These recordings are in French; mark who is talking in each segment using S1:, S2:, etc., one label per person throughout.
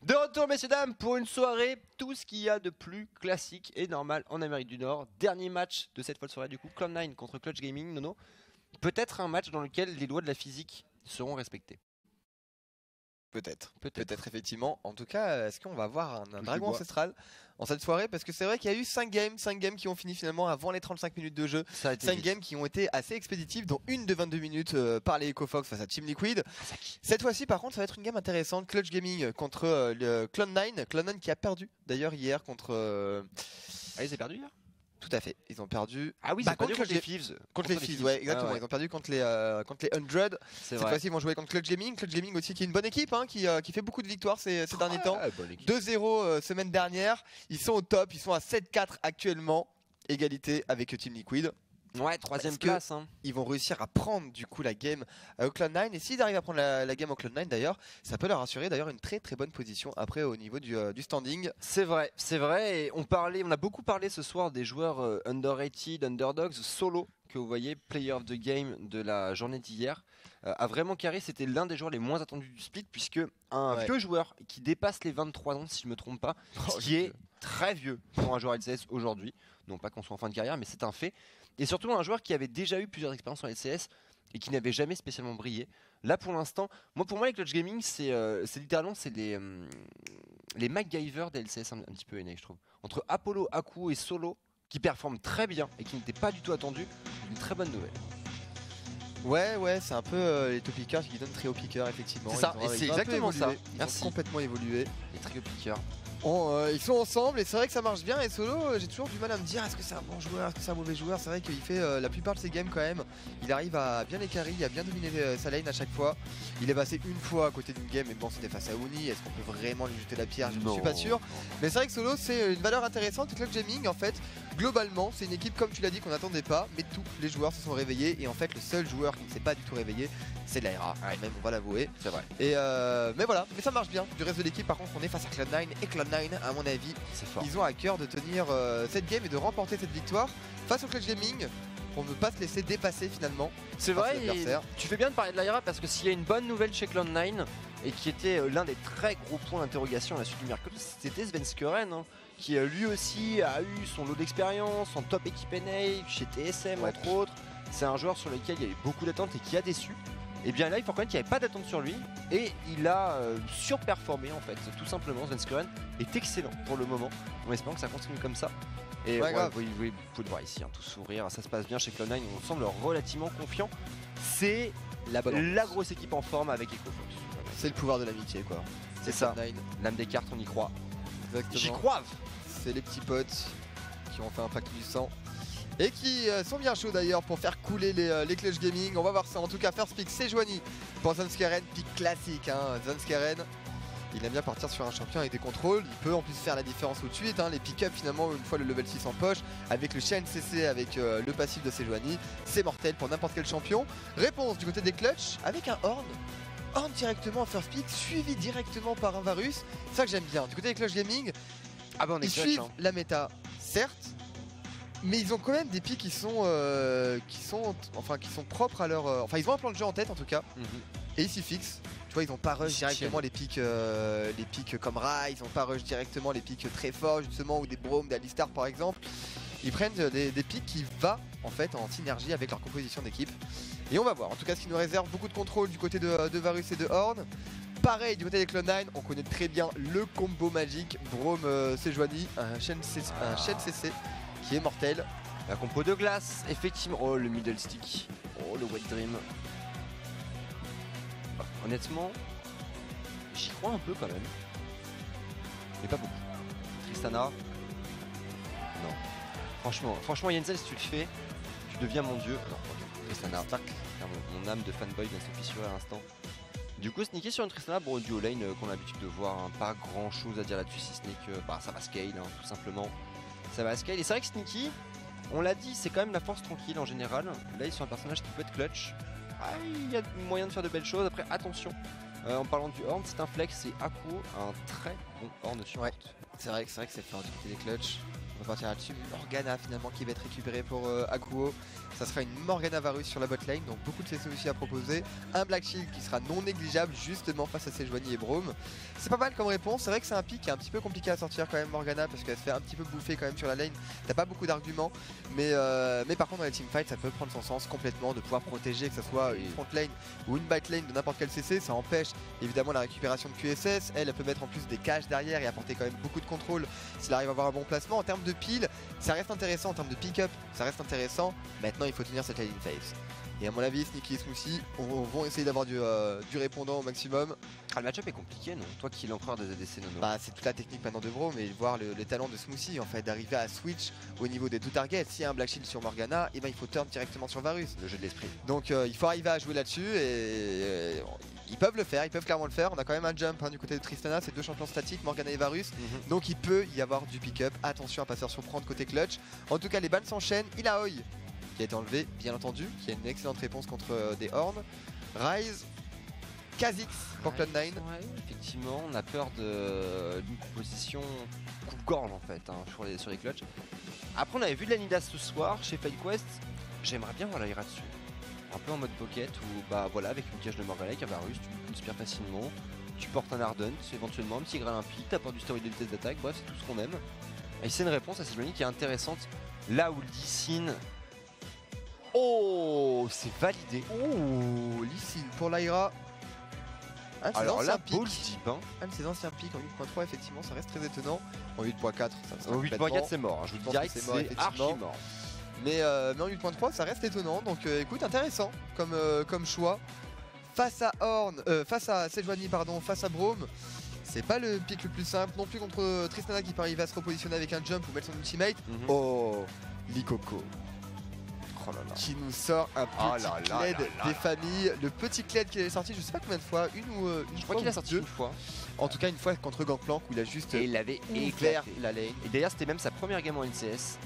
S1: De retour, messieurs dames, pour une soirée, tout ce qu'il y a de plus classique et normal en Amérique du Nord. Dernier match de cette folle soirée du coup, Cloud9 contre Clutch Gaming. Nono, peut-être un match dans lequel les lois de la physique seront respectées.
S2: Peut-être effectivement. En tout cas, est-ce qu'on va avoir un dragon ancestral en cette soirée? Parce que c'est vrai qu'il y a eu 5 games qui ont fini finalement avant les 35 minutes de jeu. 5 games qui ont été assez expéditifs, dont une de 22 minutes par les EcoFox face à Team Liquid. Cette fois-ci par contre ça va être une game intéressante. Clutch Gaming contre Cloud9. Cloud9 qui a perdu d'ailleurs hier contre...
S1: Ah, ils ont perdu hier?
S2: Tout à fait, ils ont perdu.
S1: Ah oui, ils ont perdu contre les Thieves.
S2: Contre les Thieves, ouais, exactement. Ah ouais. Ils ont perdu contre les 100. Cette fois-ci, ils vont jouer contre Clutch Gaming. Clutch Gaming aussi, qui est une bonne équipe, hein, qui fait beaucoup de victoires ces derniers temps. 2-0 semaine dernière. Ils sont au top, ils sont à 7-4 actuellement. Égalité avec Team Liquid.
S1: Ouais, 3ème place. Hein.
S2: Ils vont réussir à prendre du coup la game au Cloud9. Et s'ils arrivent à prendre la game au Cloud9 d'ailleurs, ça peut leur assurer d'ailleurs une très bonne position après au niveau du standing.
S1: C'est vrai. Et on a beaucoup parlé ce soir des joueurs underrated, underdogs, solo, que vous voyez, player of the game de la journée d'hier. A vraiment carré, c'était l'un des joueurs les moins attendus du split, puisque un vieux joueur qui dépasse les 23 ans, si je ne me trompe pas, qui est très vieux pour un joueur LCS aujourd'hui. Non pas qu'on soit en fin de carrière, mais c'est un fait. Et surtout un joueur qui avait déjà eu plusieurs expériences en LCS et qui n'avait jamais spécialement brillé. Là pour l'instant, pour moi les Clutch Gaming c'est littéralement les MacGyver des LCS un petit peu NA je trouve. Entre Apollo, Aku et Solo qui performent très bien et qui n'étaient pas du tout attendus, une très bonne nouvelle.
S2: Ouais, c'est un peu les top pickers qui donnent trio pickers effectivement.
S1: C'est ça, et c'est exactement ça.
S2: Ils ont complètement évolué.
S1: Les trio pickers.
S2: Ils sont ensemble et c'est vrai que ça marche bien. Et Solo, j'ai toujours du mal à me dire est-ce que c'est un bon joueur, est-ce que c'est un mauvais joueur. C'est vrai qu'il fait la plupart de ses games quand même. Il arrive à bien les carry, à bien dominer sa lane à chaque fois. Il est passé une fois à côté d'une game, mais bon, c'était face à Uni. Est-ce qu'on peut vraiment lui jeter la pierre? Je ne suis pas sûr. Mais c'est vrai que Solo, c'est une valeur intéressante. Clutch Gaming, en fait, globalement, c'est une équipe, comme tu l'as dit, qu'on n'attendait pas. Mais tous les joueurs se sont réveillés. Et en fait, le seul joueur qui ne s'est pas du tout réveillé, c'est Lyra. Même, on va l'avouer.
S1: C'est vrai.
S2: Et mais voilà, mais ça marche bien. Du reste de l'équipe, par contre, on est face à Cloud9 et Cloud9, à mon avis, ils ont à cœur de tenir cette game et de remporter cette victoire face au Clutch Gaming pour ne pas se laisser dépasser finalement.
S1: C'est vrai, tu fais bien de parler de Lyra parce que s'il y a une bonne nouvelle chez Cloud9 et qui était l'un des très gros points d'interrogation à la suite du mercato, c'était Svenskeren hein, qui lui aussi a eu son lot d'expérience en top équipe NA chez TSM entre autres. C'est un joueur sur lequel il y a eu beaucoup d'attentes et qui a déçu. Et bien là il faut reconnaître qu'il n'y avait pas d'attente sur lui et il a surperformé en fait, tout simplement. Svenskeren est excellent pour le moment, on espère que ça continue comme ça. Et vous pouvez le voir ici, hein, tout sourire, ça se passe bien chez Cloud9, on semble relativement confiant. C'est la grosse équipe en forme avec EcoFox.
S2: C'est le pouvoir de l'amitié quoi.
S1: C'est ça, l'âme des cartes on y croit.
S2: Exactement.
S1: J'y crois. C'est
S2: les petits potes qui ont fait un pacte du sang. Et qui sont bien chauds d'ailleurs pour faire couler les Clutch Gaming. On va voir ça. En tout cas, first pick, c'est Joanie pour Svenskeren. Pick classique, hein. Svenskeren, il aime bien partir sur un champion avec des contrôles. Il peut en plus faire la différence tout de suite. Hein. Les pick-up, finalement, une fois le level 6 en poche, avec le Chain CC, avec le passif de Sejuani, c'est mortel pour n'importe quel champion. Réponse du côté des Clutch avec un Horn. Horn directement en first pick, suivi directement par un Varus. C'est ça que j'aime bien. Du côté des Clutch Gaming, ils suivent la méta, certes. Mais ils ont quand même des picks qui sont propres à leur... Enfin, ils ont un plan de jeu en tête en tout cas. Et ils s'y fixent. Tu vois, ils n'ont pas rush directement les pics comme Rai. Ils n'ont pas rush directement les pics très forts justement, ou des Braum, des Alistar par exemple. Ils prennent des pics qui vont en fait en synergie avec leur composition d'équipe. Et on va voir. En tout cas, ce qui nous réserve beaucoup de contrôle du côté de Varus et de Horn. Pareil du côté des Cloud9, on connaît très bien le combo magique Braum Sejuani, un chaîne CC. Qui est mortel.
S1: La compo de glace, effectivement. Oh, le middle stick. Oh, le wet dream. Honnêtement, j'y crois un peu quand même. Mais pas beaucoup. Tristana. Non. Franchement, Yenzel, si tu le fais, tu deviens mon dieu. Non, Tristana. Mon âme de fanboy vient se fissurer à l'instant. Du coup, sneaker sur une Tristana, bon, duo lane qu'on a l'habitude de voir. Hein. Pas grand chose à dire là-dessus, si ce n'est que ça va scale, hein, tout simplement. Ça va scale. Et c'est vrai que Sneaky, on l'a dit, c'est quand même la force tranquille en général. Là, ils sont un personnage qui peut être clutch. Il y a moyen de faire de belles choses. Après, attention, en parlant du Horn, c'est un flex, c'est Aku, un très bon Horn sur.
S2: Ouais, c'est vrai que c'est fort du côté des clutch. On va partir là-dessus. Morgana finalement qui va être récupérée pour Akuo. Ça sera une Morgana Varus sur la bot lane, donc beaucoup de CC aussi à proposer. Un Black Shield qui sera non négligeable justement face à Sejuani et Braum. C'est pas mal comme réponse, c'est vrai que c'est un pick qui est un petit peu compliqué à sortir quand même Morgana parce qu'elle se fait un petit peu bouffer quand même sur la lane. T'as pas beaucoup d'arguments, mais par contre dans les teamfights ça peut prendre son sens complètement de pouvoir protéger, que ce soit une front lane ou une back lane de n'importe quel CC. Ça empêche évidemment la récupération de QSS. Elle peut mettre en plus des caches derrière et apporter quand même beaucoup de contrôle s'il arrive à avoir un bon placement. En termes de pile, ça reste intéressant, en termes de pick-up, ça reste intéressant. Maintenant il faut tenir cette lane phase. Et à mon avis, Sneaky et Smoothie vont essayer d'avoir du répondant au maximum.
S1: Ah, le match-up est compliqué, non? Toi qui es l'empereur des ADC Nono.
S2: Bah, c'est toute la technique maintenant de Braum, mais voir le talent de Smoothie en fait, d'arriver à switch au niveau des deux targets. S'il y a un Black Shield sur Morgana, et ben, il faut turn directement sur Varus.
S1: Le jeu de l'esprit.
S2: Donc il faut arriver à jouer là-dessus et ils peuvent le faire, ils peuvent clairement le faire. On a quand même un jump du côté de Tristana, c'est deux champions statiques, Morgana et Varus. Donc il peut y avoir du pick-up. Attention à pas se faire surprendre côté clutch. En tout cas, les balles s'enchaînent. Il a Oi qui a été enlevé, bien entendu, qui a une excellente réponse contre des Horns. Ryze, Kha'Zix pour Cloud9.
S1: Ouais, effectivement, on a peur d'une composition coupe-gorge en fait sur les clutches. Après, on avait vu de la Nidal ce soir chez FighterQuest. J'aimerais bien voir l'Aira dessus. Un peu en mode pocket où, bah voilà, avec une cage de Morgana avec un Varus, tu inspires facilement. Tu portes un Ardent, éventuellement un petit Graal impie, t'apportes du stéroïde de vitesse d'attaque, bref, c'est tout ce qu'on aime. Et c'est une réponse à Sejuani qui est intéressante. Là où le Lee Sin. Oh, c'est validé.
S2: Oh, Lee Sin pour l'Aira.
S1: Alors là, ball deep.
S2: Un de ses anciens pics en 8.3, effectivement, ça reste très étonnant. En 8.4, ça
S1: en 8.4, c'est mort. Je vous dis direct, c'est archi mort.
S2: Mais en 8.3, ça reste étonnant. Donc écoute, intéressant comme choix. Face à Horn, face à Sejuani, pardon, face à Braum. C'est pas le pick le plus simple non plus contre Tristana qui peut arriver à se repositionner avec un jump ou mettre son ultimate. Oh, Likoko. Oh là là. Qui nous sort un petit Kled des familles. Le petit Kled qui est sorti, je sais pas combien de fois, une fois.
S1: Je crois qu'il a sorti une fois.
S2: En tout cas, une fois contre Gangplank où il a juste.
S1: Et il avait
S2: ouvert la lane.
S1: Et d'ailleurs, c'était même sa première game en NCS.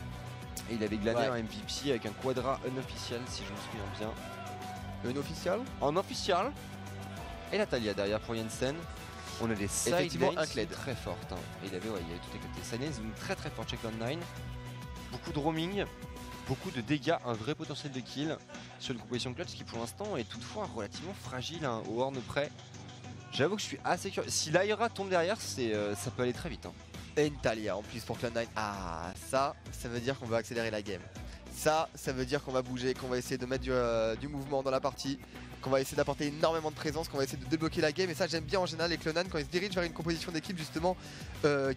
S1: Et il avait glané un MVP avec un quadra unofficiel, si je me souviens bien.
S2: Unofficial
S1: en official. Et Natalia derrière pour Jensen. On a des side lanes très fortes. Et il avait, il y avait tout éclaté. Side lanes, une très très forte check on 9. Beaucoup de roaming. Beaucoup de dégâts, un vrai potentiel de kill sur une composition clutch qui pour l'instant est toutefois relativement fragile au horn près. J'avoue que je suis assez curieux. Si l'Aira tombe derrière, ça peut aller très vite.
S2: Et une Talia en plus pour Cloud9. Ah, ça veut dire qu'on va accélérer la game. Ça veut dire qu'on va bouger, qu'on va essayer de mettre du mouvement dans la partie, qu'on va essayer d'apporter énormément de présence, qu'on va essayer de débloquer la game. Et ça, j'aime bien en général les Cloud9 quand ils se dirigent vers une composition d'équipe justement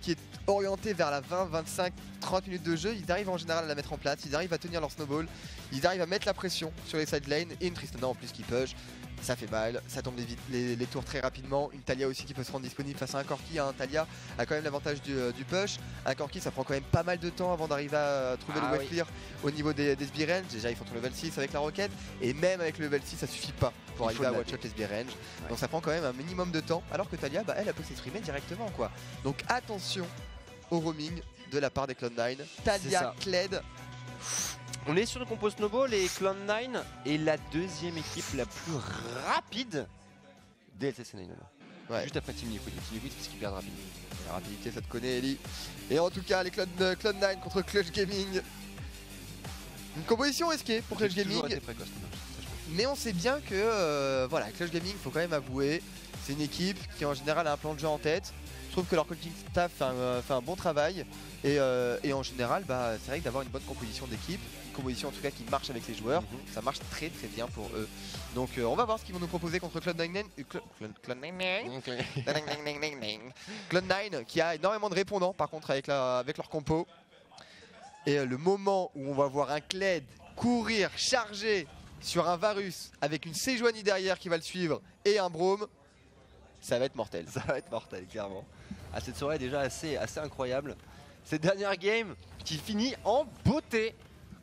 S2: qui est orientée vers la 20, 25, 30 minutes de jeu. Ils arrivent en général à la mettre en place, ils arrivent à tenir leur snowball, ils arrivent à mettre la pression sur les side lanes et une Tristana en plus qui push. Ça fait mal, ça tombe les tours très rapidement. Une Talia aussi qui peut se rendre disponible face à un Corki. Un Talia a quand même l'avantage du push. Un Corki, ça prend quand même pas mal de temps avant d'arriver à trouver le wave clear au niveau des SB-range. Déjà, ils font ton level 6 avec la roquette. Et même avec le level 6, ça suffit pas pour arriver à watch-out les SB-range. Ouais. Donc ça prend quand même un minimum de temps. Alors que Talia, bah, elle peut s'exprimer directement, quoi. Donc attention au roaming de la part des Cloud9. Talia, Kled.
S1: On est sur le compo Snowball et Cloud9 est la deuxième équipe la plus rapide des LCC 9. Ouais. Juste après Team Liquid. Team Liquid parce qu'ils perdent rapidement.
S2: La rapidité, ça te connaît, Ellie. Et en tout cas, les Cloud9 contre Clutch Gaming. Une composition risquée pour Clutch Gaming.
S1: Précoce,
S2: mais on sait bien que voilà, Clutch Gaming, faut quand même avouer, c'est une équipe qui en général a un plan de jeu en tête. Je trouve que leur coaching staff fait un bon travail. Et en général, bah, c'est vrai que d'avoir une bonne composition d'équipe, une composition en tout cas qui marche avec les joueurs, ça marche très très bien pour eux. Donc on va voir ce qu'ils vont nous proposer contre Cloud9. Cloud9 qui a énormément de répondants par contre avec leur compo. Et le moment où on va voir un Kled courir, charger sur un Varus avec une Sejuani derrière qui va le suivre et un Braum, ça va être mortel.
S1: Ça va être mortel, clairement. Ah, cette soirée est déjà assez incroyable. Cette dernière game qui finit en beauté.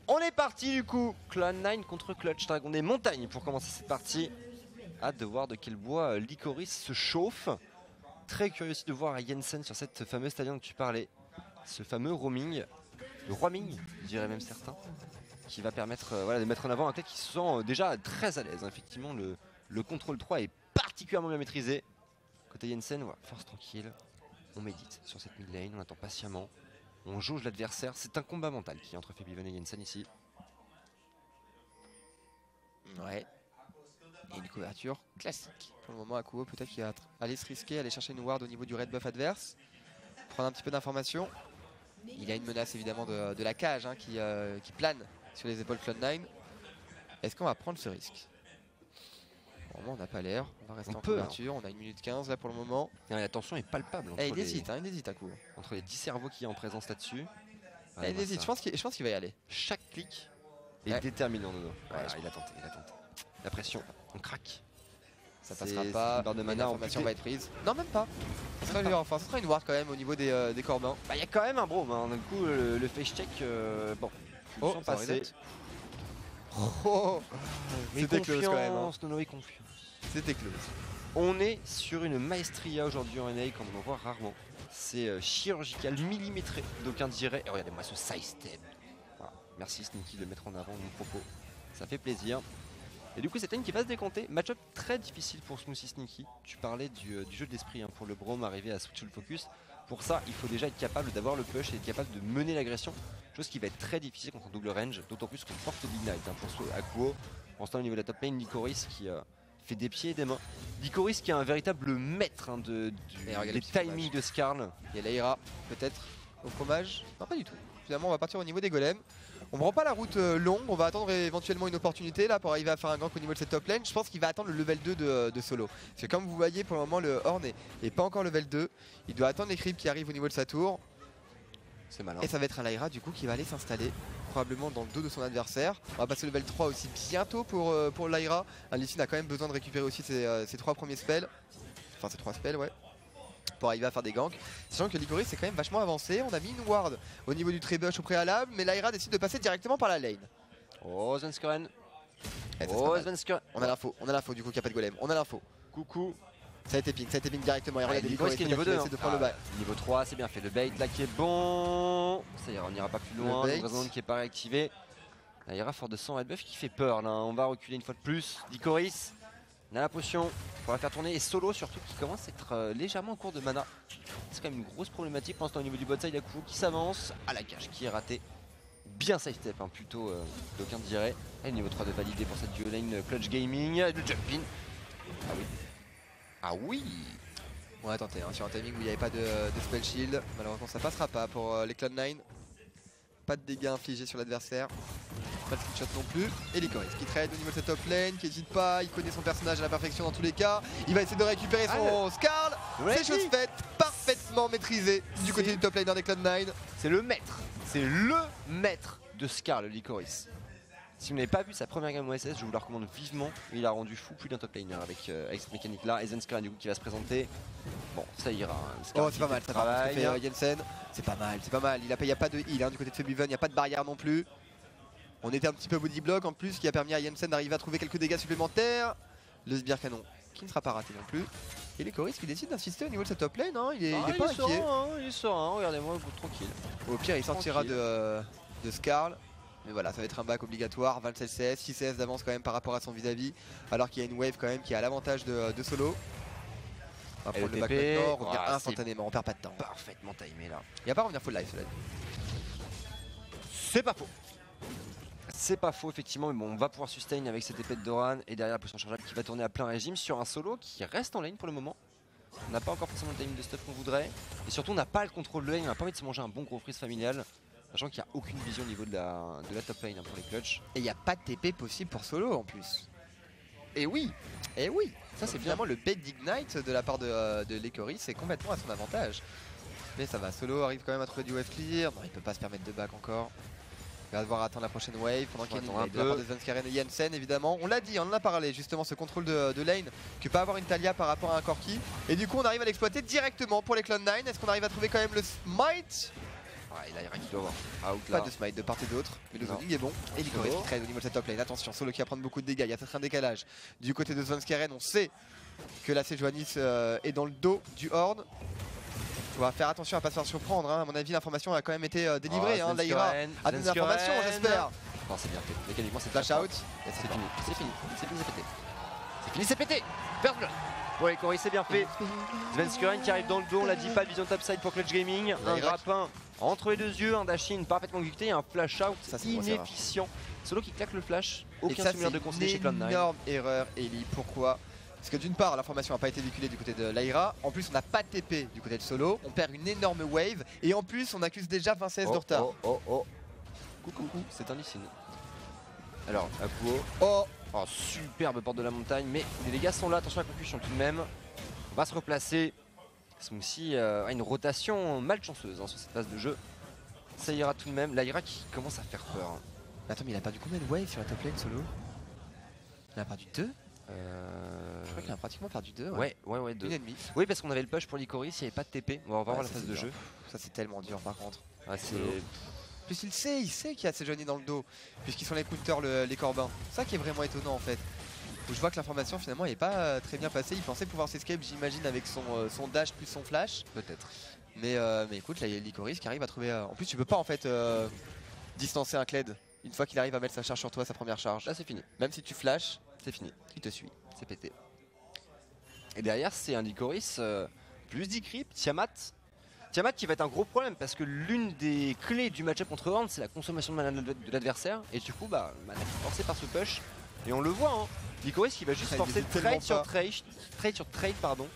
S1: On est parti du coup. Cloud9 contre Clutch Dragon des montagnes pour commencer cette partie. Hâte de voir de quel bois Licorice se chauffe. Très curieux aussi de voir Jensen sur cette fameuse stadion dont tu parlais. Ce fameux roaming. Le roaming, je dirais même certains. Qui va permettre de mettre en avant un tête qui se sent déjà très à l'aise. Effectivement, le contrôle 3 est particulièrement bien maîtrisé. Côté Jensen, force tranquille. On médite sur cette mid lane, on attend patiemment. On jauge l'adversaire. C'est un combat mental qui est entre Febiven et Jensen ici.
S2: Ouais. Et une couverture classique. Pour le moment, Akuo peut-être qu'il va aller se risquer, aller chercher une ward au niveau du red buff adverse. Prendre un petit peu d'informations. Il y a une menace évidemment de la cage hein, qui plane sur les épaules Cloud9. Est-ce qu'on va prendre ce risque? Pour le moment, on n'a pas l'air. On va rester en couverture. On a 1 minute 15 là pour le moment.
S1: Et la tension est palpable. Entre
S2: il hésite Akuo.
S1: Entre les 10 cerveaux qui est en présence là-dessus.
S2: Il hésite, je pense qu'il va y aller.
S1: Chaque clic est déterminant. Voilà, il a tenté. La pression, on craque.
S2: Ça passera pas.
S1: Barre de mana,
S2: l'information va être prise. Non, même pas. Ça sera une ward quand même au niveau des corbins.
S1: Bah, il y a quand même un brome. Hein. Du coup, le face check, bon.
S2: Oh, ça passé. Oh, c'était close quand même. Hein. C'était close.
S1: On est sur une maestria aujourd'hui en NA comme on en voit rarement. C'est chirurgical, millimétré. D'aucuns diraient. Et regardez-moi ce side step. Voilà. Merci Sneaky de mettre en avant mon propos. Ça fait plaisir. Et du coup, c'est une qui va se décompter. Match-up très difficile pour Smoothie Sneaky. Tu parlais du jeu de l'esprit hein, pour le Brome arriver à switch le focus. Pour ça, il faut déjà être capable d'avoir le push et être capable de mener l'agression. Chose qui va être très difficile contre un double range. D'autant plus qu'on porte Big Knight hein, pour Akuo. En ce temps, au niveau de la top lane, Lycoris qui fait des pieds et des mains. Lycoris qui est un véritable maître hein, des timings de Skarl.
S2: Il y a Laira, peut-être, au fromage. Non, pas du tout. Finalement, on va partir au niveau des golems. On ne prend pas la route longue, on va attendre éventuellement une opportunité là pour arriver à faire un gank au niveau de cette top lane. Je pense qu'il va attendre le level 2 de solo. Parce que comme vous voyez pour le moment le Horn est pas encore level 2. Il doit attendre les creeps qui arrivent au niveau de sa tour.
S1: C'est malin.
S2: Et ça va être un Lyra du coup qui va aller s'installer probablement dans le dos de son adversaire. On va passer level 3 aussi bientôt pour Lyra. Lee Sin a quand même besoin de récupérer aussi ses 3 premiers spells. Enfin ses 3 spells ouais. Pour arriver à faire des ganks. Sachant que Lycoris c'est quand même vachement avancé. On a mis une ward au niveau du trebush au préalable, mais Lyra décide de passer directement par la lane.
S1: Oh Svenskeren.
S2: On a l'info du coup qu'il n'y a pas de golem. On a l'info.
S1: Coucou.
S2: Ça a été ping directement. Et
S1: Lycoris qui est niveau 2.
S2: De prendre le bail.
S1: Niveau 3, c'est bien fait. Le bait là qui est bon. Ça ira, on n'ira pas plus loin. Le Horizon qui n'est pas réactivé. Lyra fort de 100 red buff qui fait peur là. On va reculer une fois de plus. Lycoris. On a la potion pour la faire tourner et solo surtout qui commence à être légèrement en cours de mana. C'est quand même une grosse problématique pour l'instant au niveau du bot side. Akuo qui s'avance à la cage qui est ratée. Bien side step hein, plutôt d'aucuns diraient. Et niveau 3 de validé pour cette duo lane clutch gaming. Le jump in. Ah oui. Ah oui.
S2: On va tenter hein, sur un timing où il n'y avait pas de spell shield. Malheureusement ça passera pas pour les Cloud9. Pas de dégâts infligés sur l'adversaire. Pas de skillshot non plus. Et Lycoris qui trade au niveau de cette top lane, qui n'hésite pas, il connaît son personnage à la perfection dans tous les cas. Il va essayer de récupérer son Skarl. C'est chose faite, parfaitement maîtrisé du côté du top laner des Cloud9.
S1: C'est le maître de Skarl, le Lycoris. Si vous n'avez pas vu sa première gamme OSS, je vous la recommande vivement. Il a rendu fou plus d'un top laner avec cette mécanique là. Et Svenskeren du coup qui va se présenter. Bon, ça ira. Hein.
S2: Oh, c'est pas mal, ça fait Jensen. C'est pas mal. Il n'y a pas de heal hein, du côté de Febiven, il n'y a pas de barrière non plus. On était un petit peu body block en plus, qui a permis à Jensen d'arriver à trouver quelques dégâts supplémentaires. Le sbire canon qui ne sera pas raté non plus. Et Lycoris qui décide d'insister au niveau de sa top lane, hein. il est pas inquiet.
S1: Il sera, regardez-moi, tranquille.
S2: Au pire, il sortira de Skarl. Mais voilà, ça va être un back obligatoire, 27 CS, 6 CS d'avance quand même par rapport à son vis-à-vis. Alors qu'il y a une wave quand même qui a l'avantage de solo. On va prendre le back maintenant, on revient instantanément, on perd pas de temps.
S1: Parfaitement timé là.
S2: Il n'y a pas à revenir full life cela dit.
S1: C'est pas faux. C'est pas faux effectivement, mais bon, on va pouvoir sustain avec cette épée de Doran et derrière la potion chargeable qui va tourner à plein régime sur un solo qui reste en lane pour le moment. On n'a pas encore forcément le timing de stuff qu'on voudrait et surtout on n'a pas le contrôle de lane, on n'a pas envie de se manger un bon gros freeze familial. Sachant qu'il n'y a aucune vision au niveau de la top lane hein, pour les clutch.
S2: Et il n'y a pas de TP possible pour solo en plus.
S1: Et oui.
S2: Ça c'est finalement le bait d'ignite de la part de Lycoris, c'est complètement à son avantage. Mais ça va, solo arrive quand même à trouver du wave clear. Non, il peut pas se permettre de back encore. Il va devoir attendre la prochaine wave pendant qu'il y a une wave de la part de Svenskeren et Jensen évidemment. On l'a dit, on en a parlé justement, ce contrôle de lane que peut avoir une Talia par rapport à un Corki. Et du coup on arrive à l'exploiter directement pour les Cloud9. Est-ce qu'on arrive à trouver quand même le smite?
S1: Il a rien qui doit avoir.
S2: Pas de smite de part et d'autre, mais le zoning est bon. Et Lycoris qui trade au niveau de cette top lane. Attention, solo qui va prendre beaucoup de dégâts, il y a peut-être un décalage. Du côté de Svenskeren, on sait que la Sejuanis est dans le dos du Horde. On va faire attention à ne pas se faire surprendre, hein. À mon avis l'information a quand même été délivrée, hein. Lyra a donné l'information j'espère.
S1: Non c'est bien fait, mécaniquement c'est
S2: flash out.
S1: Et c'est fini, c'est pété. C'est fini, c'est pété. First blood. Ouais, Cory, c'est bien fait. Svenskeren qui arrive dans le dos, on l'a dit, pas de vision topside pour Clutch Gaming. Un grappin entre les deux yeux, un dash-in parfaitement exécuté et un flash out inefficient. Solo qui claque le flash, aucun souvenir de conseiller chez Cloud9.
S2: Énorme erreur, Eli. Pourquoi? Parce que d'une part, l'information n'a pas été véhiculée du côté de Lyra. En plus, on n'a pas de TP du côté de Solo. On perd une énorme wave. Et en plus, on accuse déjà 20 CS de retard.
S1: Coucou, c'est un Lee-Sin. Alors, Akuo. Oh, superbe porte de la montagne. Mais les dégâts sont là. Attention à la concussion tout de même. On va se replacer. Smoothie a une rotation malchanceuse sur cette phase de jeu. Ça ira tout de même. Lyra qui commence à faire peur.
S2: Mais attends, mais il a perdu combien de waves sur la top lane Solo? Il a perdu 2. Je crois qu'il a pratiquement perdu 2.
S1: Ouais, 2.
S2: Une et demie.
S1: Oui, parce qu'on avait le push pour l'Icoris, il n'y avait pas de TP. On va voir la phase de jeu.
S2: Ça, c'est tellement dur par contre.
S1: Ah, c'est...
S2: Plus il sait qu'il y a Sejuani dans le dos, puisqu'ils sont les counters, les Corbins. C'est ça qui est vraiment étonnant en fait. Où je vois que l'information finalement n'est pas très bien passée. Il pensait pouvoir s'escape, j'imagine, avec son dash plus son flash.
S1: Peut-être.
S2: Mais écoute, là il y a l'Icoris qui arrive à trouver. En plus, tu peux pas en fait distancer un Kled une fois qu'il arrive à mettre sa charge sur toi, sa première charge.
S1: Là, c'est fini.
S2: Même si tu flashes,
S1: c'est fini.
S2: Il te suit.
S1: C'est pété. Et derrière, c'est un Lycoris plus Decrypt, Tiamat. Tiamat qui va être un gros problème parce que l'une des clés du match-up contre Horn, c'est la consommation de mana de l'adversaire. Et du coup, bah, mana forcé par ce push. Et on le voit, hein. Lycoris qui va juste forcer trade sur trade, pardon.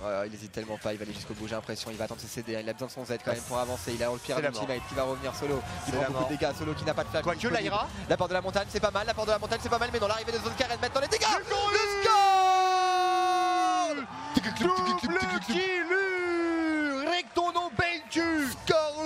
S2: Ouais, il hésite tellement pas, il va aller jusqu'au bout, j'ai l'impression. Il va attendre ses CD, il a besoin de son Z quand même pour avancer. Il a le pire ultimate qui va revenir. Solo, il prend beaucoup de dégâts. Solo qui n'a pas de flash.
S1: Quoique Lyra.
S2: La porte de la montagne, c'est pas mal. La porte de la montagne, c'est pas mal. Mais dans l'arrivée de Svenskeren, maintenant les dégâts. Le
S1: score Recto non vaincu.
S2: Score.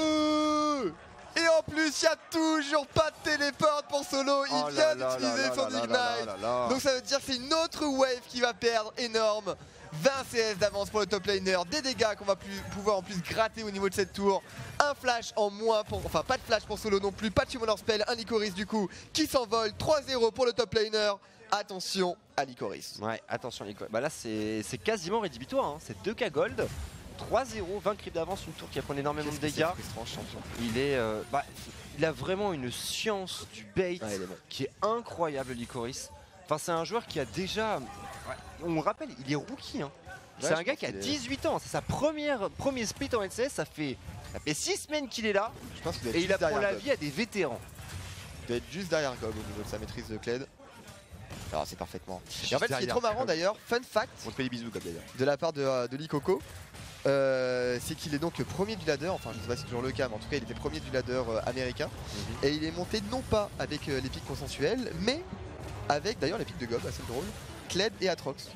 S2: Et en plus, il n'y a toujours pas de téléporte pour Solo. Il vient d'utiliser son Ignite. Donc ça veut dire que c'est une autre wave qui va perdre énorme. 20 CS d'avance pour le top laner, des dégâts qu'on va pouvoir en plus gratter au niveau de cette tour. Un flash en moins, enfin pas de flash pour Solo non plus, pas de Summoner Spell, un Lycoris du coup qui s'envole. 3-0 pour le top laner. Attention à Lycoris.
S1: Ouais, attention Lycoris. Bah là c'est quasiment rédhibitoire, hein. C'est 2k gold. 3-0, 20 creeps d'avance, une tour qui va prendre énormément de dégâts. Il a vraiment une science du bait qui est incroyable, Lycoris. Enfin, c'est un joueur qui a déjà... on rappelle, il est rookie. Hein. C'est un gars qui a 18 ans. C'est sa premier split en LCS. Ça fait 6 semaines qu'il est là.
S2: Je pense
S1: et il apprend la vie à des vétérans.
S2: Il doit être juste derrière Gob au niveau de sa maîtrise de Kled. Alors c'est parfaitement. Et en fait, ce qui est trop marrant d'ailleurs, fun fact,
S1: on te fait des bisous Gob d'ailleurs,
S2: de la part de Likoko, c'est qu'il est donc premier du ladder, enfin je sais pas si c'est toujours le cas, mais en tout cas il était premier du ladder américain. Et il est monté non pas avec les pics consensuels, mais avec d'ailleurs les pics de Gob, assez drôle, Kled et Atrox.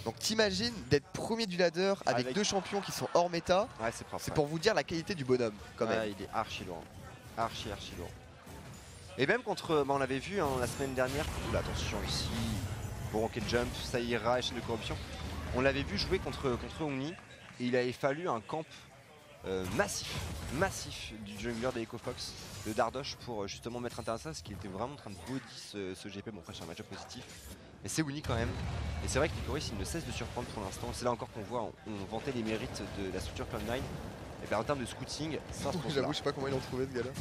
S2: Donc t'imagines d'être premier du ladder avec deux champions qui sont hors méta.
S1: Ouais, c'est
S2: pour vous dire la qualité du bonhomme quand même.
S1: Il est archi lourd. Archi lourd. Et même contre, on l'avait vu hein, la semaine dernière, attention ici, bon rocket jump, ça ira, échelle de corruption. On l'avait vu jouer contre Omni et il avait fallu un camp massif du jungler des EcoFox, de Dardosh pour justement mettre un terrain parce qu'il était vraiment en train de body ce GP. Bon après c'est un match positif, mais c'est Winnie quand même. Et c'est vrai que Lycoris il ne cesse de surprendre pour l'instant. C'est là encore qu'on voit, on vantait les mérites de la structure Cloud9. Et bien en termes de scouting,
S2: j'avoue je sais pas comment ils l'ont trouvé ce gars là.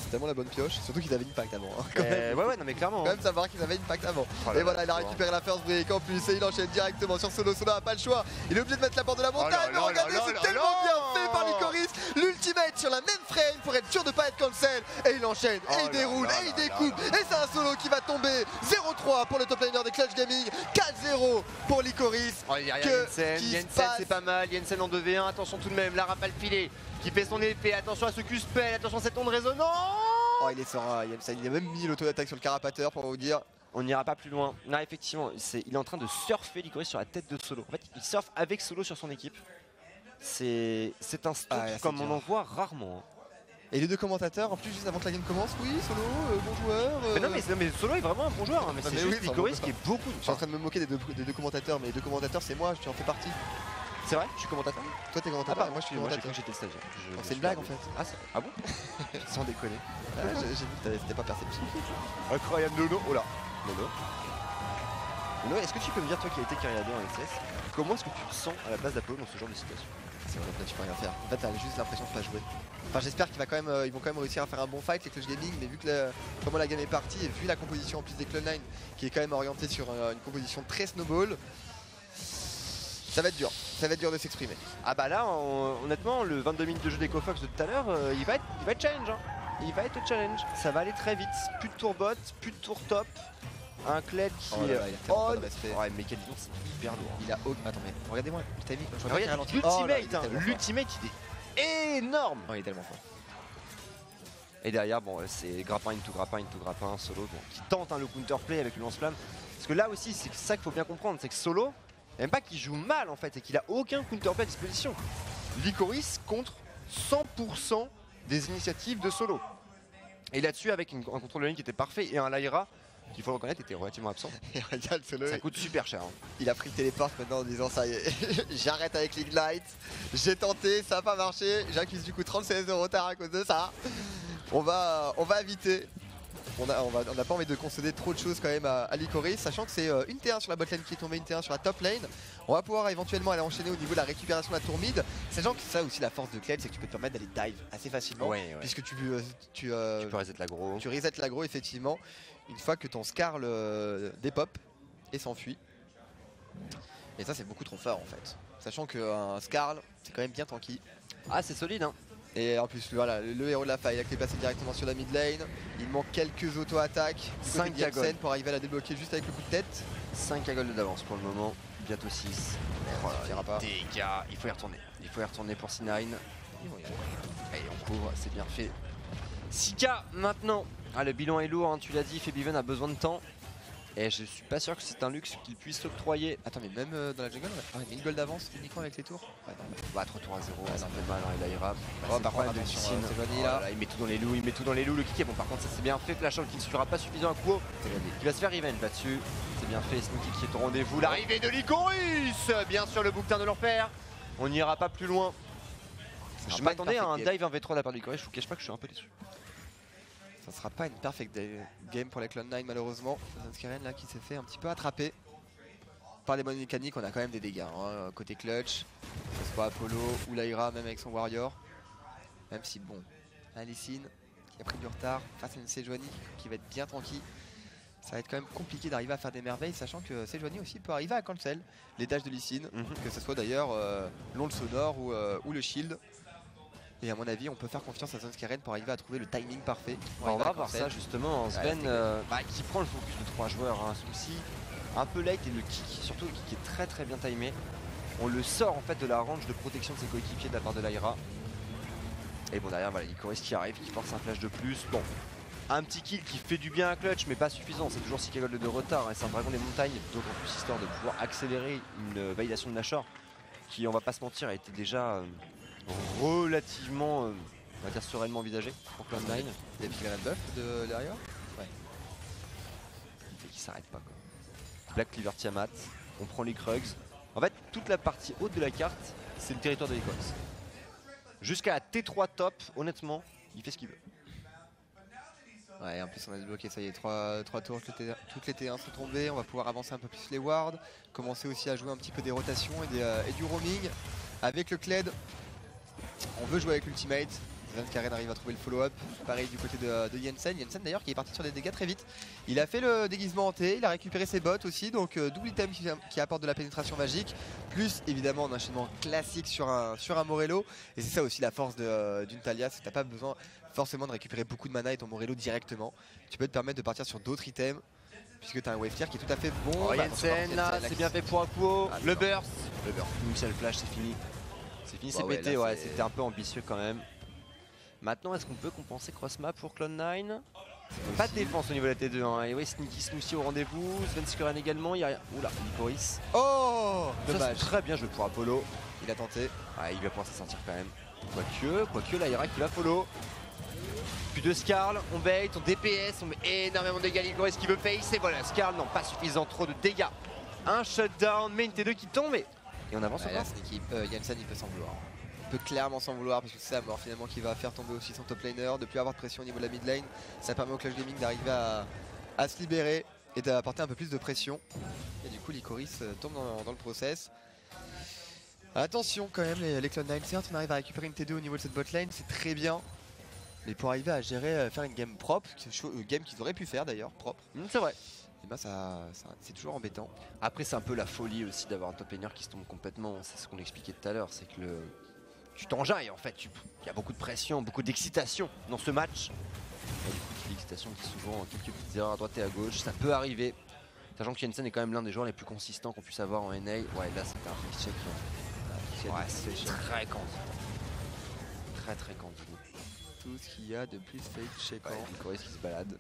S2: C'est tellement la bonne pioche, surtout qu'ils avaient une pacte avant. Hein,
S1: ouais, non mais clairement.
S2: Quand même savoir qu'ils avaient une pacte avant. Et voilà, il a récupéré la first break en plus et il enchaîne directement sur Solo. Solo n'a pas le choix. Il est obligé de mettre la porte de la montagne. Mais regardez, c'est tellement bien fait par Lycoris. L'ultimate sur la même frame pour être sûr de pas être cancel. Et il enchaîne, et il déroule, et il découpe. Et c'est un Solo qui va tomber. 0-3 pour le top laner des Clutch Gaming. 4-0 pour Lycoris.
S1: Jensen, c'est pas mal. Jensen en 2v1. Attention tout de même, la rafale filée qui fait son effet. Attention à ce Q-spell, attention à cette onde résonante.
S2: Oh, il est serein, Jensen. Il a même mis l'auto-attaque sur le carapateur pour vous dire.
S1: On n'ira pas plus loin. Non, effectivement, il est en train de surfer Lycoris sur la tête de Solo. En fait, il surfe avec Solo sur son équipe. C'est un stunt comme on en voit rarement. Hein.
S2: Et les deux commentateurs, en plus, juste avant que la game commence, oui, Solo, bon joueur.
S1: Mais Solo est vraiment un bon joueur. Hein, mais c'est juste Lycoris qui est beaucoup.
S2: Je suis en train de me moquer des deux commentateurs, mais les deux commentateurs, c'est moi, tu en fais partie.
S1: C'est vrai, je suis commentateur.
S2: Toi t'es commentateur, moi je suis commentateur.
S1: J'étais stagiaire.
S2: C'est une blague en fait.
S1: Ah bon? Sans déconner.
S2: J'ai vu que c'était pas perceptible.
S1: Incroyable Nono. Oh là. Nono, est-ce que tu peux me dire, toi qui as été carrière en LCS, comment est-ce que tu te sens à la place d'Apollo dans ce genre de situation?
S2: c'est vrai, là tu peux rien faire. En fait t'as juste l'impression de pas jouer. Enfin j'espère qu'ils vont quand même réussir à faire un bon fight les Clutch Gaming, mais vu que comment la game est partie et vu la composition en plus des Cloud9 qui est quand même orientée sur une composition très snowball, ça va être dur de s'exprimer.
S1: Ah bah là, honnêtement, le 22 minutes de jeu d'EcoFox de tout à l'heure, il va être challenge. Hein. Il va être challenge. Ça va aller très vite. Plus de tour bot, plus de tour top. Un Kled qui
S2: Oh là là, il a tellement pas de respect.
S1: Ouais, mais quel c'est hyper lourd.
S2: Il a attends mais regardez-moi le timing.
S1: Regarde, l'ultimate il est énorme.
S2: Oh, il est tellement fort.
S1: Et derrière, bon, c'est grappin into grappin, Solo bon, qui tente le counterplay avec le lance-flamme. Parce que là aussi, c'est ça qu'il faut bien comprendre, c'est que Solo, même pas qu'il joue mal en fait, et qu'il a aucun counterplay à disposition. Licorice contre 100% des initiatives de Solo. Et là-dessus, avec un contrôle de ligne qui était parfait et un Lyra, qu'il faut le reconnaître, était relativement absent.
S2: Et regarde Solo,
S1: ça coûte super cher. Hein.
S2: Il a pris le téléport maintenant en disant ça y est, j'arrête avec l'Ignite, j'ai tenté, ça n'a pas marché, j'accuse du coup 36 de retard à cause de ça. On va éviter. On n'a pas envie de concéder trop de choses quand même à Licorice, sachant que c'est une T1 sur la botlane qui est tombée, une T1 sur la top lane. On va pouvoir éventuellement aller enchaîner au niveau de la récupération de la tour mid, sachant que ça aussi la force de Kled, c'est que tu peux te permettre d'aller dive assez facilement, puisque tu peux
S1: reset l'aggro.
S2: Tu reset l'aggro effectivement, une fois que ton Skarl dépop et s'enfuit. Et ça c'est beaucoup trop fort en fait, sachant qu'un Skarl c'est quand même bien tanky.
S1: Ah c'est solide hein.
S2: Et en plus, voilà, le héros de la faille, il est passé directement sur la mid lane. Il manque quelques auto-attaques.
S1: 5
S2: Jensen pour arriver à la débloquer juste avec le coup de tête.
S1: 5 à gold d'avance pour le moment, bientôt 6.
S2: Oh, ça suffira pas.
S1: Dégâts, il faut y retourner. Il faut y retourner pour C9. Allez, on couvre, c'est bien fait. 6K maintenant. Ah, le bilan est lourd, hein, tu l'as dit, Febiven a besoin de temps. Et je suis pas sûr que c'est un luxe qu'il puisse s'octroyer.
S2: Attends, mais même dans la jungle, il y a une gold d'avance uniquement avec les tours.
S1: Ouais, non, bah 3 tours à 0, ça fait mal, hein, il a Ira.
S2: Oh, par contre, attention, c'est
S1: là. Il met tout dans les loups, le kick est bon. Par contre, ça c'est bien fait. Flash qui ne suffira pas suffisant à Kuo. Qui va se faire revenge là-dessus. C'est bien fait, Sneaky qui est au rendez-vous. L'arrivée de Licorice, bien sûr, le bouquetin de l'enfer. On n'ira pas plus loin. Je m'attendais à un dive 1v3 de la part de Licorice, je vous cache pas que je suis un peu déçu.
S2: Ça sera pas une perfect game pour les Cloud9 malheureusement. Zanskeren là qui s'est fait un petit peu attraper par les bonnes mécaniques. On a quand même des dégâts hein, côté clutch, que ce soit Apollo ou Lyra même avec son warrior. Même si bon, Alicine qui a pris du retard face à une Sejuani qui va être bien tranquille. Ça va être quand même compliqué d'arriver à faire des merveilles, sachant que Sejuani aussi peut arriver à cancel les dashs de Licine, que ce soit d'ailleurs l'onde sonore ou le shield. Et à mon avis, on peut faire confiance à Zanskeren pour arriver à trouver le timing parfait.
S1: On va voir ça justement. Sven qui prend le focus de 3 joueurs. Un souci un peu late et le kick, surtout le kick est très très bien timé. On le sort en fait de la range de protection de ses coéquipiers de la part de Lyra. Et bon derrière voilà, Licorice qui arrive, qui force un flash de plus. Bon, un petit kill qui fait du bien à clutch mais pas suffisant. C'est toujours 6 gold de retard. Et c'est un dragon des montagnes. D'autant plus histoire de pouvoir accélérer une validation de Nashor qui, on va pas se mentir, a été déjà relativement, on va dire sereinement envisagé pour Cloud9.
S2: Il y a piqué la buff de l'arrière.
S1: Ouais. Il fait qu'il s'arrête pas quoi. Black Cleaver Tiamat, on prend les Krugs. En fait, toute la partie haute de la carte, c'est le territoire de Licorice. Jusqu'à la T3 top, honnêtement, il fait ce qu'il veut.
S2: Ouais, en plus on a débloqué, ça y est, 3 tours, toutes les T1 sont tombées, on va pouvoir avancer un peu plus les wards, commencer aussi à jouer un petit peu des rotations et du roaming. Avec le Kled, on veut jouer avec l'ultimate. Zanskeren arrive à trouver le follow-up. Pareil du côté de Jensen. Jensen d'ailleurs qui est parti sur des dégâts très vite. Il a fait le déguisement hanté, il a récupéré ses bottes aussi. Donc double item qui apporte de la pénétration magique. Plus évidemment un enchaînement classique sur un Morello. Et c'est ça aussi la force d'une Talia. C'est que t'as pas besoin forcément de récupérer beaucoup de mana et ton Morello directement. Tu peux te permettre de partir sur d'autres items. Puisque tu as un wave tier qui est tout à fait bon.
S1: Oh, Jensen là, c'est bien fait pour Akuo. Le burst.
S2: Le burst.
S1: Michel Flash, c'est fini. C'est fini, c'est
S2: ouais,
S1: pété, ouais, c'était un peu ambitieux quand même. Maintenant, est-ce qu'on peut compenser cross-map pour Cloud9? Pas de défense au niveau de la T2, hein. Et oui, Sneaky Snoozy au rendez-vous, Zanskeren également, il y a... Oula, Licorice.
S2: Oh, dommage.
S1: Très bien joué pour Apollo.
S2: Il a tenté.
S1: Ouais, il va pouvoir s'en sortir quand même. Quoique, Lyra qui va follow. Plus de Skarl, on bait, on DPS, on met énormément de dégâts. Licorice qui veut face, et voilà, Skarl, non, pas suffisant, trop de dégâts. Un shutdown, mais une T2 qui tombe, et on avance
S2: ouais,
S1: encore.
S2: là, Sneaky, Jensen il peut s'en vouloir. Il peut clairement s'en vouloir parce que c'est Amor finalement qui va faire tomber aussi son top laner, de plus avoir de pression au niveau de la mid lane. Ça permet au Clutch Gaming d'arriver à se libérer et d'apporter un peu plus de pression. Et du coup Licorice tombe dans le process. Attention quand même les Cloud9, certes on arrive à récupérer une T2 au niveau de cette botlane, c'est très bien. Mais pour arriver à gérer, faire une game propre, game qu'ils auraient pu faire d'ailleurs, propre.
S1: C'est vrai.
S2: Et bah c'est toujours embêtant.
S1: Après c'est un peu la folie aussi d'avoir un top laner qui se tombe complètement, c'est ce qu'on expliquait tout à l'heure, c'est que tu t'enjailles en fait, il y a beaucoup de pression, beaucoup d'excitation dans ce match. Et du coup qui dit excitation dit souvent quelques petites erreurs à droite et à gauche, ça peut arriver. Sachant que Jensen est quand même l'un des joueurs les plus consistants qu'on puisse avoir en NA. Ouais là c'était un fake check. Ouais c'est très candide. Très candide.
S2: Tout ce qu'il y a de plus fake check.
S1: Ouais, Lycoris qui se balade.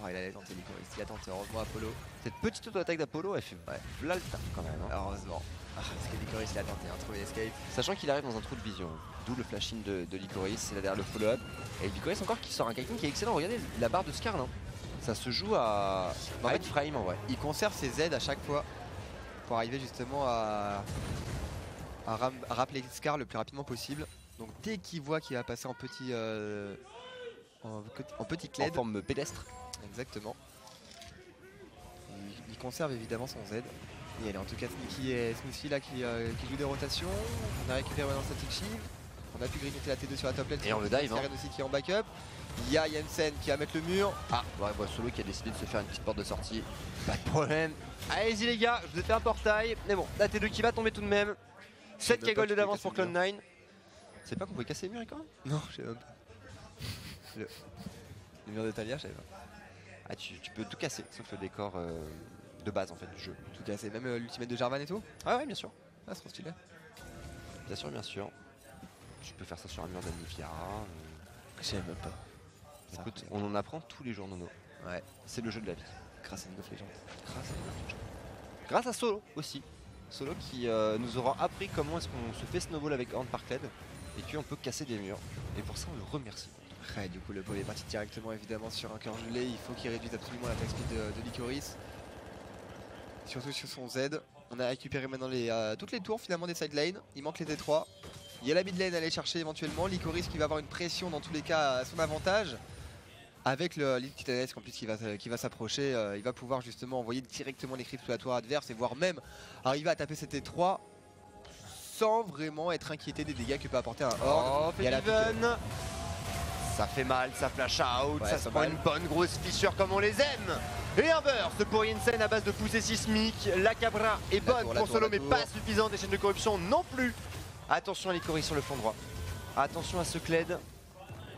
S2: Oh, il allait tenter Lycoris, il a tenté, heureusement Apollo.
S1: Cette petite auto-attaque d'Apollo, elle fait là le taf quand même. Hein.
S2: Heureusement. Parce que Lycoris il a tenté un trouver escape.
S1: Sachant qu'il arrive dans un trou de vision, d'où le flash-in de Lycoris, c'est là derrière le follow-up. Et Lycoris encore qui sort un kiting qui est excellent, regardez la barre de Skarl. Hein. Ça se joue à frame en vrai.
S2: Il conserve ses Z à chaque fois pour arriver justement à rappeler Skarl le plus rapidement possible. Donc dès qu'il voit qu'il va passer en petit cled.
S1: En forme pédestre.
S2: Exactement. Il conserve évidemment son Z. Et elle est en tout cas Sneaky et Smoothie là qui joue des rotations. On a récupéré dans Static Shield. On a pu grignoter la T2 sur la top lane.
S1: Et on le dive. Hein.
S2: Aussi qui est en backup. Il y a Jensen qui va mettre le mur.
S1: Ah ouais, Solo qui a décidé de se faire une petite porte de sortie. Pas de problème. Allez-y les gars, je vous ai fait un portail. Mais bon, la T2 qui va tomber tout de même. 7 k gold d'avance pour Cloud9. C'est pas qu'on pouvait casser les murs quand même?
S2: Non, je sais même pas. Le mur de Talia, je savais pas.
S1: Ah tu peux tout casser, sauf le décor de base en fait du jeu.
S2: Tout casser, même l'ultimate de Jarvan et tout?
S1: Ah ouais bien sûr.
S2: Ah c'est trop stylé.
S1: Bien sûr, bien sûr. Tu peux faire ça sur un mur d'Anivia.
S2: Je sais même pas.
S1: Écoute, on en apprend tous les jours Nono.
S2: Ouais.
S1: C'est le jeu de la vie.
S2: Grâce à League of Legends.
S1: Grâce à Solo aussi. Solo qui nous aura appris comment est-ce qu'on se fait snowball avec Horn Parkled et qu'on peut casser des murs. Et pour ça on le remercie.
S2: Ouais, du coup le pauvre est parti directement évidemment sur un cœur gelé. Il faut qu'il réduise absolument l'attaque speed de Lycoris. Surtout sur son Z. On a récupéré maintenant toutes les tours finalement des side lanes. Il manque les T3. Il y a la mid lane à aller chercher éventuellement. Lycoris qui va avoir une pression dans tous les cas à son avantage. Avec le lead titanesque en plus qui va s'approcher, il va pouvoir justement envoyer directement les creeps sous la tour adverse et voire même arriver à taper cet T3 sans vraiment être inquiété des dégâts que peut apporter un Horde.
S1: Oh, Febiven. Ça fait mal, ça flash out, ça se prend une bonne grosse fissure comme on les aime. Et un burst pour Jensen à base de poussée sismique. La Cabra est bonne pour Solo mais pas suffisante. Des chaînes de corruption non plus. Attention à Lycoris sur le flanc droit. Attention à ce Kled.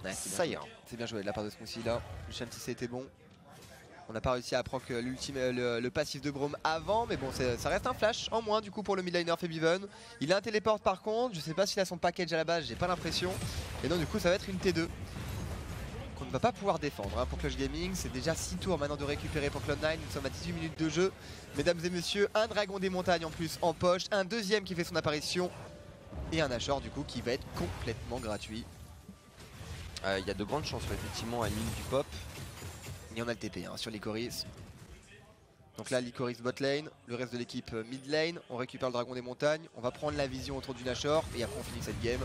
S2: Ouais,
S1: ça ira.
S2: C'est bien joué de la part de Smoothie là. Le Lucian TC était bon. On n'a pas réussi à proc le passif de Braum avant, mais bon, ça reste un flash en moins du coup pour le midliner Febiven. Il a un téléport par contre, je sais pas s'il a son package à la base, j'ai pas l'impression. Et donc du coup ça va être une T2 qu'on ne va pas pouvoir défendre hein, pour Clutch Gaming. C'est déjà 6 tours maintenant de récupérer pour Cloud9, nous sommes à 18 minutes de jeu. Mesdames et messieurs, un dragon des montagnes en plus en poche, un deuxième qui fait son apparition et un Nashor du coup qui va être complètement gratuit.
S1: Il y a de grandes chances effectivement à une minute du pop.
S2: Et on a le TP hein, sur Lycoris. Donc là Lycoris bot lane, le reste de l'équipe mid lane, on récupère le dragon des montagnes, on va prendre la vision autour du Nashor et après on finit cette game.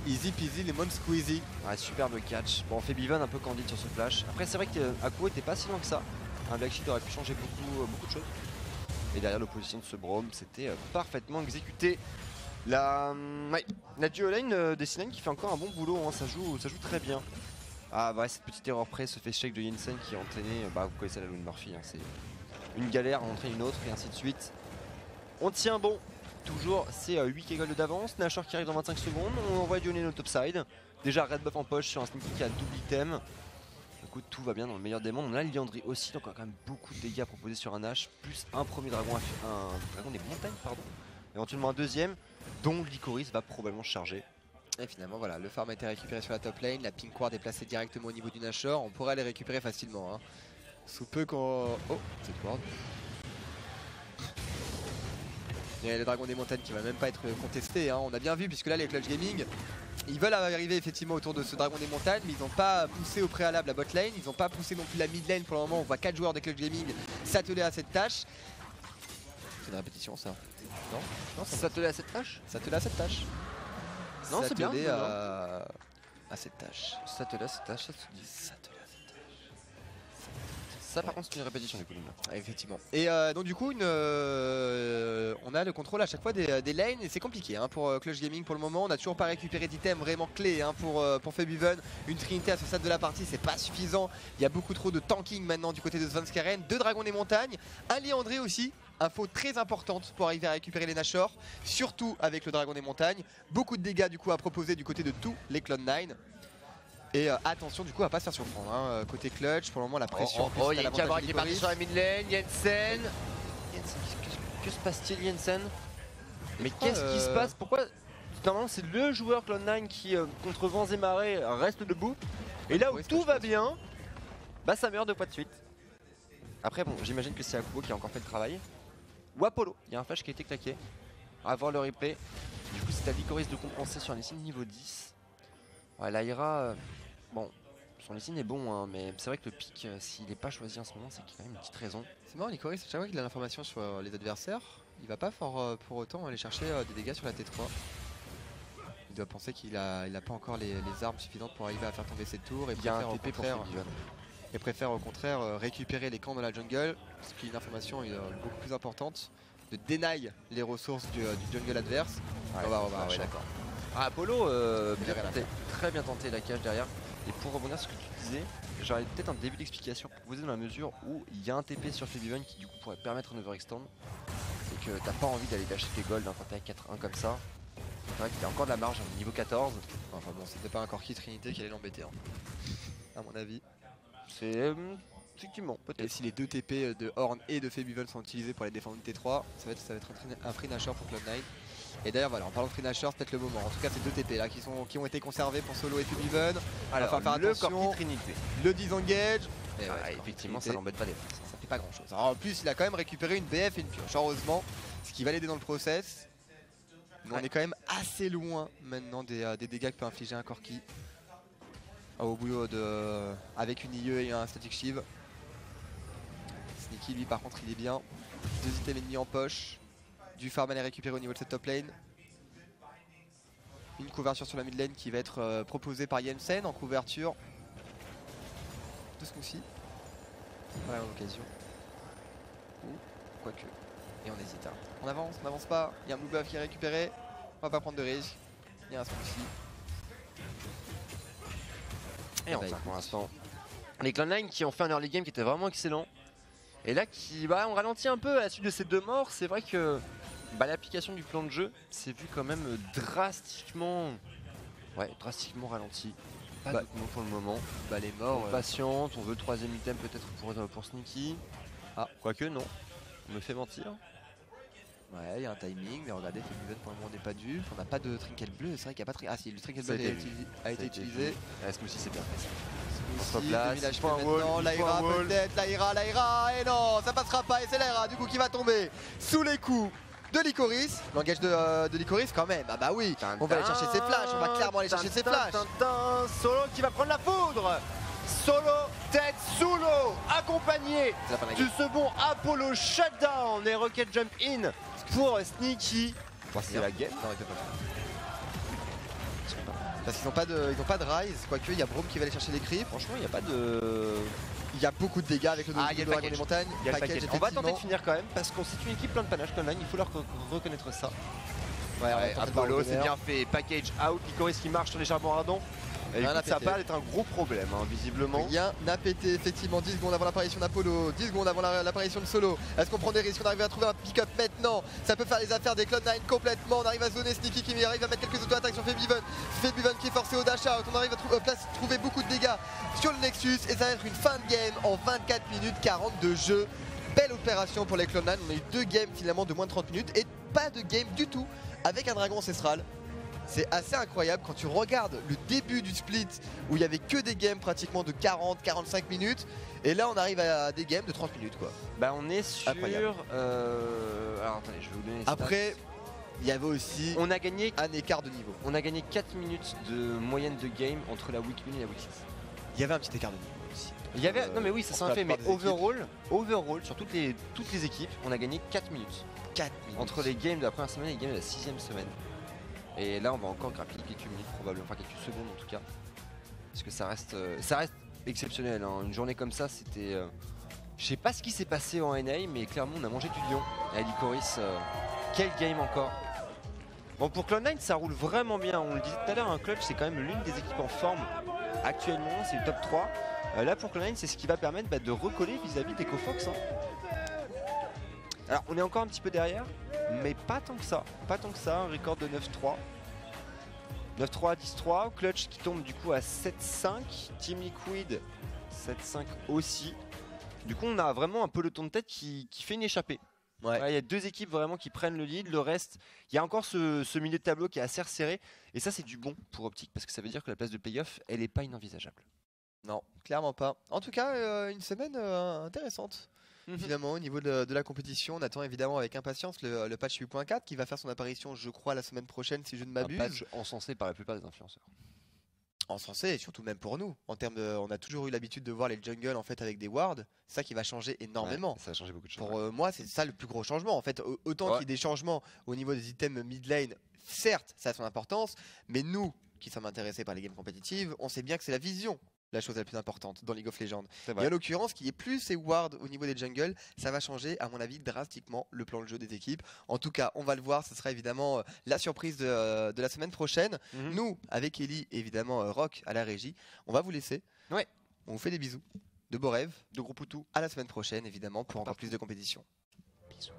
S2: Easy peasy lemon squeezy.
S1: Ouais, superbe catch. Bon on fait Febiven un peu candide sur ce flash. Après c'est vrai qu'Akko était pas si loin que ça. Un Black Shield aurait pu changer beaucoup de choses. Et derrière l'opposition de ce Braum, c'était parfaitement exécuté. La duo lane des C9 qui fait encore un bon boulot, hein, ça joue très bien. Ah ouais, cette petite erreur près, ce fait shake de Jensen qui a entraîné, vous connaissez la Lune Murphy, hein, c'est une galère, on entraîne une autre et ainsi de suite. On tient bon, toujours c'est 8 k gold d'avance, Nashor qui arrive dans 25 secondes, on envoie Dionne au topside. Déjà red buff en poche sur un sneaky qui a double item. Écoute, tout va bien dans le meilleur des mondes, on a Liandry aussi, donc on a quand même beaucoup de dégâts proposés sur un H, plus un premier dragon, un dragon des montagnes, pardon. Éventuellement un deuxième, dont Lycoris va probablement charger.
S2: Et finalement voilà, le farm a été récupéré sur la top lane, la pink ward est placée directement au niveau du Nashor, on pourrait les récupérer facilement hein. Sous peu qu'on... Oh, cette ward. Et le dragon des montagnes qui va même pas être contesté hein. On a bien vu puisque là les Clutch Gaming ils veulent arriver effectivement autour de ce dragon des montagnes, mais ils n'ont pas poussé au préalable la bot lane, ils n'ont pas poussé non plus la mid lane pour le moment. On voit 4 joueurs des Clutch Gaming s'atteler à cette tâche. C'est une répétition ça? Non,
S1: s'atteler à cette tâche?
S2: S'atteler à cette tâche.
S1: Non, c'est bien.
S2: À cette tâche.
S1: S'atteler à cette tâche, ça se dit. Ça par contre c'est une répétition du coup.
S2: Effectivement. Et donc du coup on a le contrôle à chaque fois des lanes et c'est compliqué hein, pour Clutch Gaming pour le moment. On n'a toujours pas récupéré d'items vraiment clés hein, pour Febiven. Une trinité à ce stade de la partie c'est pas suffisant. Il y a beaucoup trop de tanking maintenant du côté de Svenskeren. 2 dragons des montagnes, un Liandré aussi. Info très importante pour arriver à récupérer les Nashor, surtout avec le dragon des montagnes. Beaucoup de dégâts du coup à proposer du côté de tous les Clone9. Et attention du coup à pas se faire surprendre hein. Côté Clutch pour le moment la pression.
S1: Il y a Cabra qui est parti sur la mid lane, Jensen. Que se passe-t-il Jensen? Mais qu'est-ce qui se passe? Pourquoi? Normalement c'est le joueur Clone9 qui contre vents et marées reste debout. Et là où tout va bien, bah ça meurt 2 fois de suite. Après bon j'imagine que c'est Akubo qui a encore fait le travail. Ou Apollo, il y a un flash qui a été claqué. À voir le replay. Du coup c'est à Licorice de compenser sur un Lee niveau 10. Ouais, Lyra, bon, son Lee est bon, hein, mais c'est vrai que le pic, s'il n'est pas choisi en ce moment, c'est qu'il y a quand même une petite raison.
S2: C'est marrant, Licorice, chaque fois qu'il a l'information sur les adversaires, il va pas fort pour autant aller chercher des dégâts sur la T3. Il doit penser qu'il a pas encore les armes suffisantes pour arriver à faire tomber ses tours et préfère au contraire récupérer les camps dans la jungle, ce qui est une information beaucoup plus importante, de deny les ressources du jungle adverse.
S1: Ouais, ouais, d'accord. Ah, Apollo, très bien tenté la cage derrière. Et pour rebondir sur ce que tu disais, j'aurais peut-être un début d'explication pour vous dans la mesure où il y a un TP sur Febiven qui du coup pourrait permettre un overextend. C'est que t'as pas envie d'aller lâcher tes golds quand t'es à 4-1 comme ça. C'est vrai qu'il y a encore de la marge au niveau 14.
S2: Enfin bon, c'était pas encore qui Trinité qui allait l'embêter, hein, à mon avis.
S1: C'est effectivement peut-être.
S2: Et si les 2 TP de Horn et de Febiven sont utilisés pour aller défendre une T3, ça va être un free Nashor pour Clone9. Et d'ailleurs voilà, en parlant de free Nashor, c'est peut-être le moment. En tout cas ces 2 TP là qui ont été conservés pour Solo et Febiven.
S1: Alors
S2: enfin, faire
S1: le
S2: attention,
S1: Trinité.
S2: le disengage. Et
S1: effectivement ça l'embête pas des fois.
S2: Ça fait pas grand chose. Alors, en plus il a quand même récupéré une BF et une pioche, heureusement, ce qui va l'aider dans le process. Mais on est quand même assez loin maintenant des dégâts que peut infliger un Corki. Au boulot avec une IE et un Static Shiv. Sneaky lui par contre il est bien. 2 items ennemis en poche. Du farm à les récupérer au niveau de cette top lane. Une couverture sur la mid lane qui va être proposée par Jensen en couverture de ce coup-ci. Voilà l'occasion. Ou quoique. Et on hésite. Hein. On n'avance pas. Il y a un blue buff qui est récupéré. On va pas prendre de risque. Il y a un coup-ci.
S1: Et enfin pour l'instant, les Clone9 qui ont fait un early game qui était vraiment excellent. Et là qui on ralentit un peu à la suite de ces 2 morts. C'est vrai que l'application du plan de jeu s'est vu quand même drastiquement ralenti. Pas de mots pour le moment.
S2: Les morts.
S1: On patiente, on veut le 3ème item peut-être pour Sneaky. Ah, quoique non, on me fait mentir.
S2: Ouais, il y a un timing, mais regardez, Febiven pour le moment n'est pas dû. On n'a pas de trinket bleu, c'est vrai qu'il n'y a pas de Ah si, le trinket bleu a été utilisé.
S1: Ce coup-ci c'est bien fait.
S2: Lyra peut-être, Lyra, et non, ça passera pas, et c'est Lyra du coup qui va tomber sous les coups de Licorice. L'engage de Licorice quand même, ah bah oui, on va aller chercher ses flashs, on va clairement aller chercher ses flashs.
S1: Solo qui va prendre la foudre. Solo tête sous l'eau, accompagné du second Apollo shutdown et Rocket Jump in pour Sneaky. C'est la game.
S2: Non, il fait pas. Parce qu'ils n'ont pas de rise, quoique il y a Braum qui va aller chercher les creeps.
S1: Franchement il n'y a pas de...
S2: Il y a beaucoup de dégâts avec le dragon des montagnes.
S1: On va tenter de finir quand même parce qu'on c'est une équipe plein de panache Clone9, il faut leur reconnaître ça. Ouais, Apollo c'est bien fait, package out, Licorice qui marche sur les charbons ardents. Et écoute, ça va être un gros problème, hein, visiblement.
S2: Rien n'a pété, effectivement. 10 secondes avant l'apparition d'Apollo, 10 secondes avant l'apparition de Solo. Est-ce qu'on prend des risques? On arrive à trouver un pick-up maintenant. Ça peut faire les affaires des Clone9 complètement. On arrive à zoner Sneaky qui arrive à mettre quelques auto-attaques sur Febiven. Febiven qui est forcé au dash out. On arrive à trouver beaucoup de dégâts sur le Nexus. Et ça va être une fin de game en 24 minutes 40 de jeu. Belle opération pour les Clone9. On a eu 2 games finalement de moins de 30 minutes et pas de game du tout avec un dragon ancestral. C'est assez incroyable quand tu regardes le début du split où il n'y avait que des games pratiquement de 40-45 minutes et là on arrive à des games de 30 minutes quoi.
S1: Bah on est sur... Alors attendez, je vais vous donner les stats.
S2: Après, il y avait aussi
S1: on a gagné
S2: un écart de niveau.
S1: On a gagné 4 minutes de moyenne de game entre la week 1 et la week 6.
S2: Il y avait un petit écart de niveau aussi.
S1: Il y avait... non mais oui ça s'en fait, mais overall sur toutes les équipes, on a gagné 4 minutes.
S2: 4 minutes.
S1: Entre les games de la première semaine et les games de la 6ème semaine. Et là on va encore grappiller quelques minutes probablement, enfin quelques secondes en tout cas. Parce que ça reste exceptionnel, hein. Une journée comme ça c'était Je sais pas ce qui s'est passé en NA, mais clairement on a mangé du lion. Et Licorice, quel game encore. Bon, pour Cloud9 ça roule vraiment bien. On le disait tout à l'heure, un Clutch c'est quand même l'une des équipes en forme actuellement, c'est le top 3. Là pour Cloud9 c'est ce qui va permettre de recoller vis-à-vis d'EcoFox. Alors on est encore un petit peu derrière, mais pas tant que ça. Pas tant que ça, un record de 9-3. 9-3, 10-3, Clutch qui tombe du coup à 7-5, Team Liquid 7-5 aussi. Du coup on a vraiment un peloton de tête qui fait une échappée.
S2: Ouais.
S1: Il y a deux équipes vraiment qui prennent le lead, le reste, il y a encore ce milieu de tableau qui est assez resserré. Et ça c'est du bon pour Optic, parce que ça veut dire que la place de playoff, elle n'est pas inenvisageable.
S2: Non, clairement pas. En tout cas, une semaine intéressante. Finalement, au niveau de la compétition, on attend évidemment avec impatience le patch 8.4 qui va faire son apparition, je crois, la semaine prochaine, si je ne m'abuse.
S1: Un patch encensé par la plupart des influenceurs.
S2: Encensé, et surtout même pour nous. En termes on a toujours eu l'habitude de voir les jungles en fait avec des wards. C'est ça qui va changer énormément.
S1: Ouais, ça va changer beaucoup de choses.
S2: Pour moi, c'est ça le plus gros changement. En fait, autant qu'il y ait des changements au niveau des items mid lane, certes, ça a son importance, mais nous, qui sommes intéressés par les games compétitives, on sait bien que c'est la vision la chose la plus importante dans League of Legends. Et en l'occurrence, qu'il y ait plus ces wards au niveau des jungles, ça va changer, à mon avis, drastiquement le plan de jeu des équipes. En tout cas, on va le voir, ce sera évidemment la surprise de la semaine prochaine. Nous, avec Ellie, évidemment, Rock à la régie, on va vous laisser.
S1: Ouais.
S2: On vous fait des bisous, de beaux rêves,
S1: de gros poutous.
S2: À la semaine prochaine, évidemment, pour encore plus de compétition.
S1: Bisous.